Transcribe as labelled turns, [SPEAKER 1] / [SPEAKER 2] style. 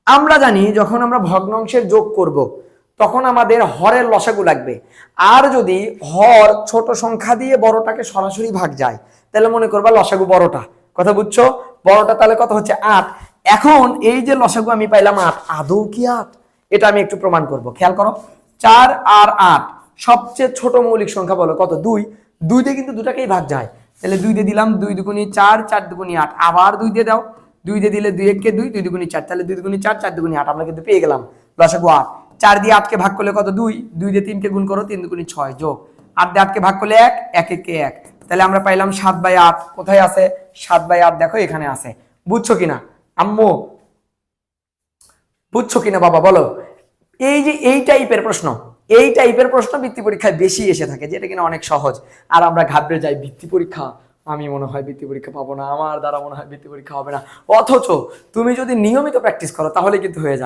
[SPEAKER 1] আমরা জানি যখন আমরা ভগ্নাংশের যোগ করব তখন আমাদের হরের লসাগু লাগবে। আর যদি হর ছোট সংখ্যা দিয়ে বড়টাকে সরাসরি ভাগ যায় তাহলে মনে করবা লসাগু বড়টা। কথা বুঝছো? বড়টা তাহলে কত হচ্ছে 8। এখন এই যে লসাগু আমি পাইলাম 8, আদৌ কি 8? এটা আমি একটু প্রমাণ করব। খেয়াল করো, 4 আর 8 সবচেয়ে ছোট মৌলিক সংখ্যা বলো কত? 2। 2 দিয়ে কিন্তু দুটাকেই ভাগ যায়, তাহলে 2 দিয়ে দিলাম, 2 দুগুণী 4, 4 দুগুণী 8, আবার 2 দিয়ে দাও, 2 দিয়ে দিলে 2 একে 2, 2 দুগুণী 4, তাহলে 2 দুগুণী 4, 4 দুগুণী 8, আমরা কিন্তু পেয়ে গেলাম লসাগু 8। 4 দিয়ে 8 কে ভাগ করলে কত? 2। 2 দিয়ে 3 কে গুণ করো, 3 দুগুণী 6, যোগ 8 দিয়ে 8 কে ভাগ করলে 1, 1 একে 1, তাহলে আমরা পাইলাম 7/8। কোথায় আছে 7/8? দেখো এখানে আছে। বুঝছো কিনা আম্মু? বুঝছো কিনা বাবা বলো? এই যে এই টাইপের প্রশ্ন, এই টাইপের প্রশ্ন বৃত্তি পরীক্ষায় বেশি এসে থাকে, যেটা কিনা অনেক সহজ। আর আমরা ঘাবড়ে যাই, বৃত্তি পরীক্ষা, আমি মনে হয় বৃত্তি পরীক্ষা পাবো না, আমার দ্বারা মনে হয় বৃত্তি পরীক্ষা হবে না। অথচ তুমি যদি নিয়মিত প্র্যাকটিস করো তাহলে কিন্তু হয়ে যাবে।